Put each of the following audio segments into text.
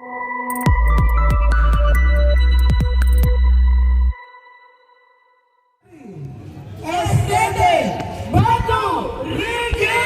SDT Batu Rigi.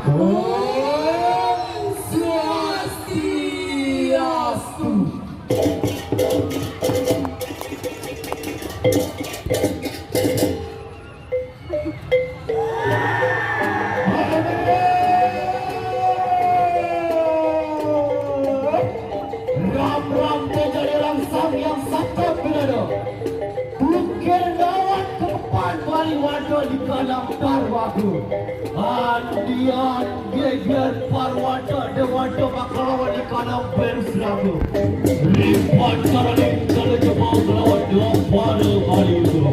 Om Swastiastu. Ram-ram menjadi langsang yang sakit berada. Bukir lawan ke depan bali wadah di dalam parwaku. Andian geger parwada dewada bakal lawan di kanan berseramu. Lipat cara kalau jemaah melawan dua pada kali itu.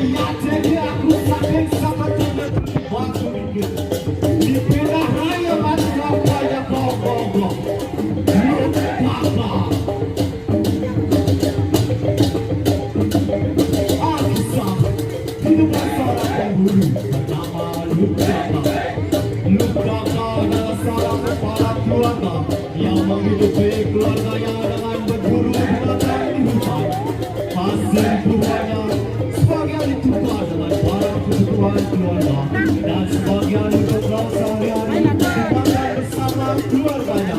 Ya jadi aku saking sama teman waktu itu. Dipilih raya masuk pada kau. Yang menghidupi keluarganya dengan berburu binatang di hutan. Hasil buahnya sebagian ditukar dengan para kebutuhan keluarga dan sebagian untuk sehari-hari dimakan bersama keluarganya.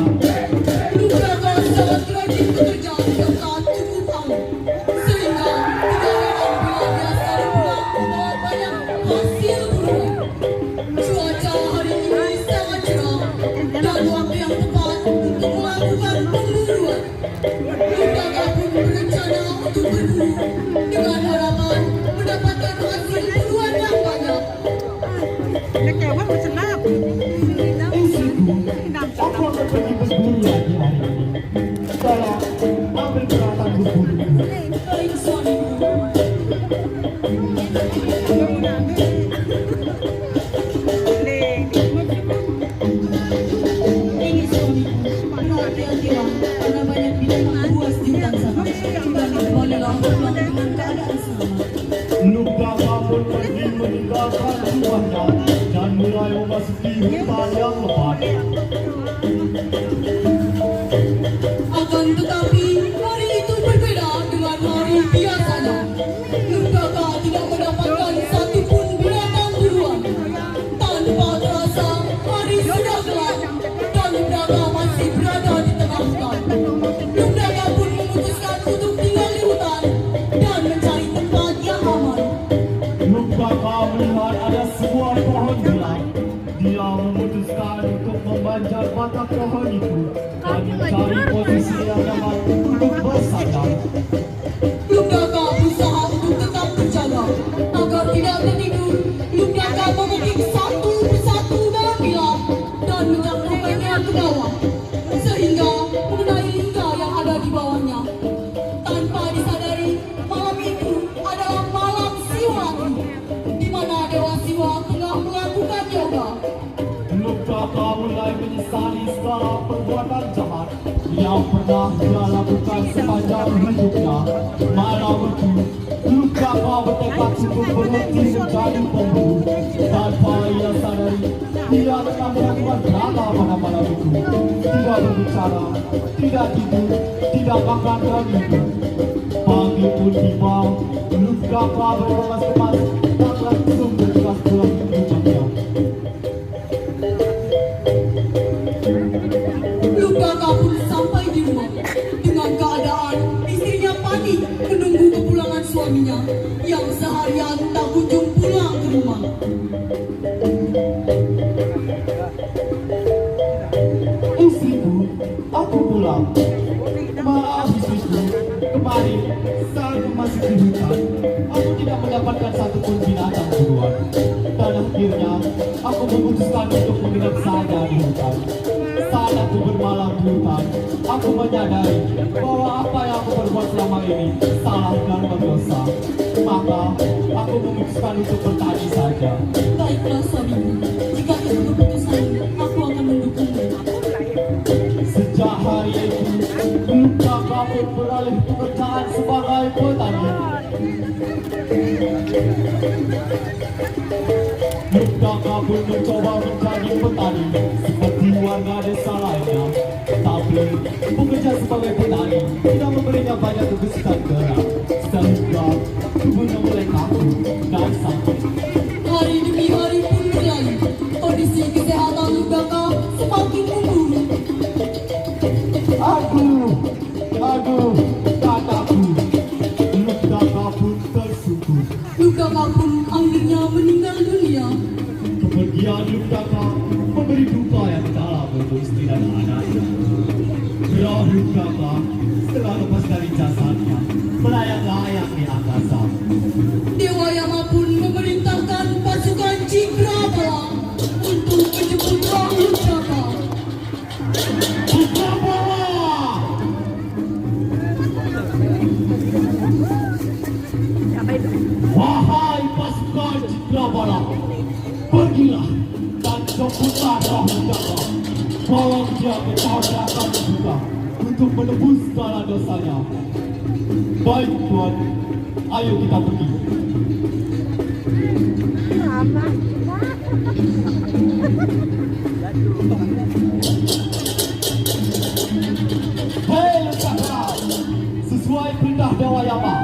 Nugrakan sangat rajin bekerja sejak saat cukup tahun, sehingga tidak heran bila dia selalu pulang membawa banyak hasil buruan. Cuaca hari ini sangat cerah dan waktu yang tepat untuk melakukan pemburuan. Nugrakan pun berencana untuk berburu dengan harapan mendapatkan hasil buruan yang banyak. Istriku, aku akan pergi berburu lagi hari ini. Tolong ambil peralatan berburu. Baik suamiku. Ini suamiku, berhati-hatilah karena banyak binatang buas di hutan sana. Juga bolehlah pulang dengan keadaan selamat. Nugrakan pun pergi meninggalkan rumahnya dan mulai memasuki hutan yang lebat. Akan tetapi hari itu berbeda dengan hari biasanya. Nugrakan tidak mendapatkan satupun binatang buruan. Tanpa terasa hari sudah gelap dan Nugrakan masih berada di tengah hutan. Nugrakan pun memutuskan untuk tinggal di hutan dan mencari tempat yang aman. Nugrakan melihat ada sebuah pohon gelang Dia memutuskan untuk memanjat batang pohon itu dan mencari posisi yang nyaman untuk bersandar. Lugaka berusaha untuk tetap terjaga agar tidak tertidur. Lugaka memetik satu persatu dalam bilah dan menjatuhkannya ke bawah sehingga mengenai lingga yang ada di bawahnya. Tanpa disadari, malam itu adalah malam Siwalati, di mana Dewa Siwa tengah melakukan yoga. Lugaka mulai menyesali segala perbuatan jahat yang pernah dia lakukan sepanjang hidupnya. Malam itu, Lugaka bertekad untuk berhenti menjadi pembunuh. Tanpa ia sadari, dia telah melakukan berapa pada malam itu. Tidak berbicara, tidak tidur, tidak makan dan minum. Pagi pun tiba, Lugaka berkemas-kemas dan langsung bergegas pulang ke rumahnya. Lugaka pun sampai di rumah dengan keadaan istrinya panik menunggu kepulangan suaminya yang seharian tak kunjung pulang ke rumah. Istriku, aku pulang. Maaf istriku, kemarin saat aku masih di hutan, aku tidak mendapatkan satupun binatang buruan. Dan akhirnya, aku memutuskan untuk menginap saja di hutan. Saat aku bermalam di hutan, aku menyadari bahwa apa yang aku perbuat selama ini salah dan berdosa. Maka, aku memutuskan untuk bertani saja. Baiklah suamiku, jika itu keputusanmu, aku akan mendukungmu. Sejak hari itu, Lugaka pun beralih pekerjaan sebagai petani. Lugaka pun mencoba menjadi petani seperti warga desa lainnya. Tapi bekerja sebagai petani tidak memberinya banyak kesulitan gerak, sehingga tubuhnya mulai kaku dan sakit. Hari demi hari pun berlalu, kondisi kesehatan Lugaka semakin memburuk. Aduh, kataku. Lugaka pun tersukur. Lugaka pun akhirnya meninggal dunia. Kepergian Lugaka memberi duka yang dalam untuk istri dan anaknya. Roh Lugaka setelah lepas dari jasadnya melayang-layang di angkasa. Dewa Yama pun memerintahkan pasukan Cikrawala untuk menjemput roh Lugaka. Cikrawala! Wahai pasukan Cikrawala, pergilah dan jemputlah roh Lugaka. Bawa dia ke kerajaan juga untuk menebus segala dosanya. Baik Tuan, ayo kita pergi. Hei Lugaka, sesuai perintah Dewa Yama,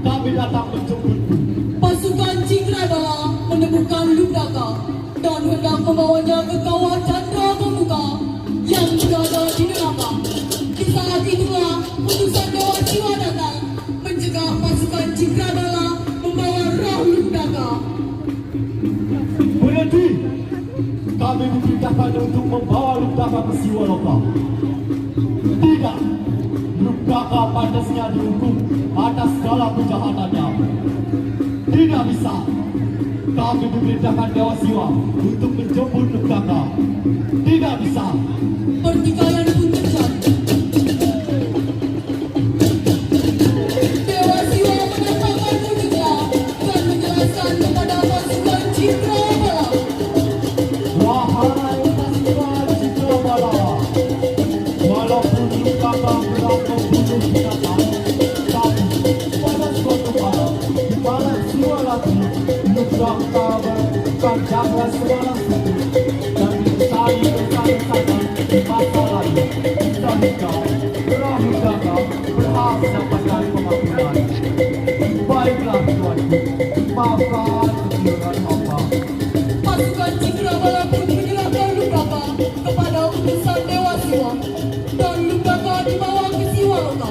kami datang menjemputmu. Pasukan Cikrawala menemukan Lugaka dan hendak membawanya ke kawah Chandra Pemuka yang berada di neraka. Di saat itulah utusan Dewa Siwa datang mencegah pasukan Cikrawala membawa roh Lugaka. Berhenti! Kami diperintahkan untuk membawa Lugaka ke Siwaloka. Tidak! Lugaka pantasnya dihukum atas segala kejahatannya. Tidak bisa! Kami diperintahkan Dewa Siwa untuk menjemput Lugaka. Tidak bisa! Pertikaian pun terjadi. Dewa Siwa mendatangkan wujudnya dan menjelaskan kepada pasukan Cikrawala. Wahai pasukan Cikrawala, walaupun Lugaka berang membunuh binatang, tapi pada suatu malam di mana Siwalati, Lugaka berbukan jaga semalam itu dan dicari bersama-sama di masa lalu. Sehingga roh Lugaka berhasil mendapatkan pengampunan. Baiklah tuanku, maafkan kekeliruan hamba. Pasukan Cikrawala pun menyerahkan Lugaka kepada utusan Dewa Siwa dan Lugaka dibawa ke Siwaloka.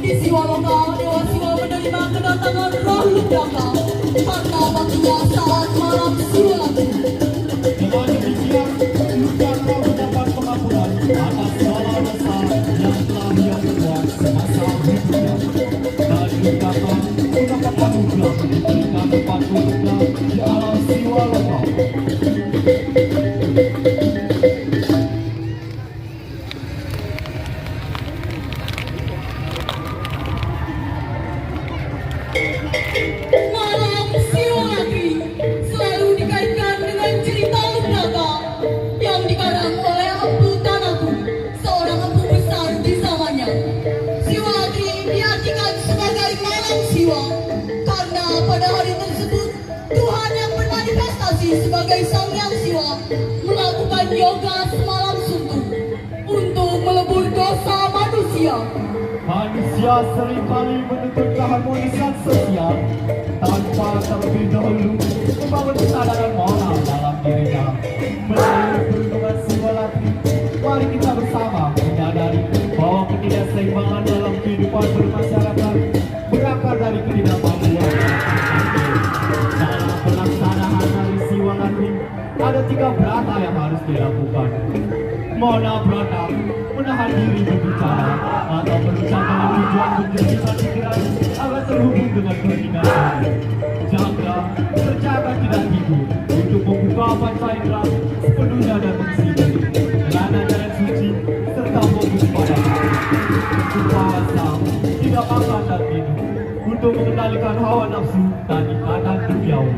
Di Siwaloka, Dewa Siwa menerima kedatangan roh Lugaka karena baktinya saat malam Siwalati. Dengan demikian Tiongkok. Malam Siwalakri selalu dikaitkan dengan cerita Lubrata yang dikarang oleh Empu Tanaku, seorang empu besar di zamannya. Siwalakri diartikan sebagai malam siwa karena pada hari tersebut Tuhan yang bermanifestasi sebagai Sang Hyang Siwa melakukan yoga semalam suntuk untuk melebur dosa manusia. Manusia seringkali menuntut keharmonisan sosial tanpa terlebih dahulu membangun kesadaran moral dalam dirinya. Melalui perlindungan Siwalakri, mari kita bersama menyadari bahwa ketidakseimbangan dalam kehidupan bermasyarakat berakar dari ketidakmampuan. Dalam pelaksanaan hari Siwalakri, ada 3 brata yang harus dilakukan. Mona brata, menahan diri berbicara atau berucap dengan tujuan menjernihkan pikiran agar terhubung dengan keinginan. Jaga, terjaga tidak tidur untuk membuka panca indera sepenuhnya dan mengisi dengan ajaran suci serta fokus pada puasa, tidak makan dan minum untuk mengendalikan hawa nafsu dan ikatan duniawi.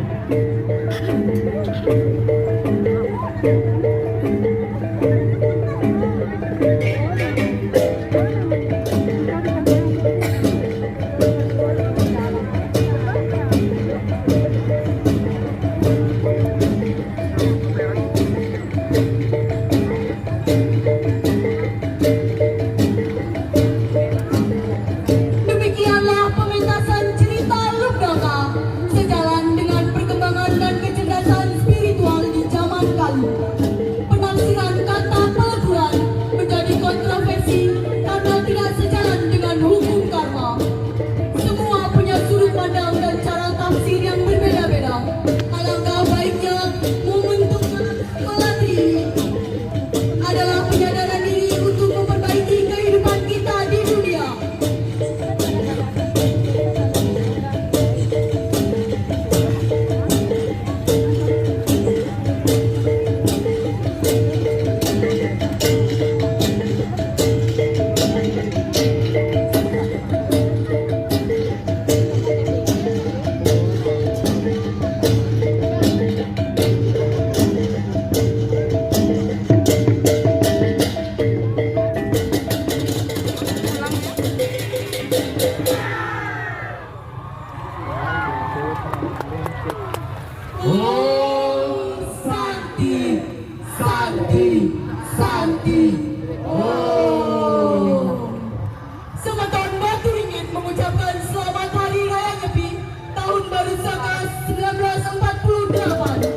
Demikianlah pementasan cerita Lubrata sejalan dengan perkembangan dan kecerdasan spiritual di zaman kali. Penafsiran kata peleburan menjadi kontroversi karena tidak sejalan dengan hukum karma. Semua punya sudut pandang dan cara tafsir yang berbeda-beda. Alangkah baiknya momentum melatih adalah penyadaran diri untuk memperbaiki kehidupan kita di dunia. Om Santi, Santi, Santi. Om. Semeton Baturingin mengucapkan selamat Hari Raya Nyepi Tahun Baru Saka 1948.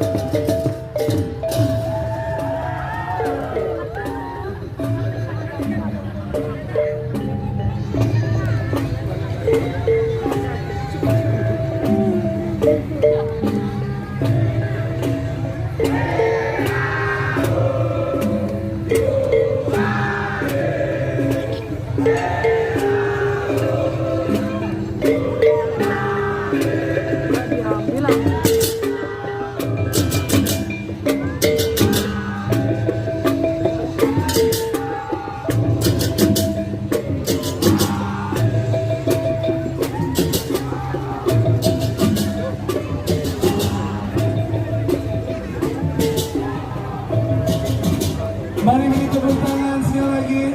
Mari beri tepuk tangan sekali lagi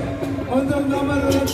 untuk nomor 2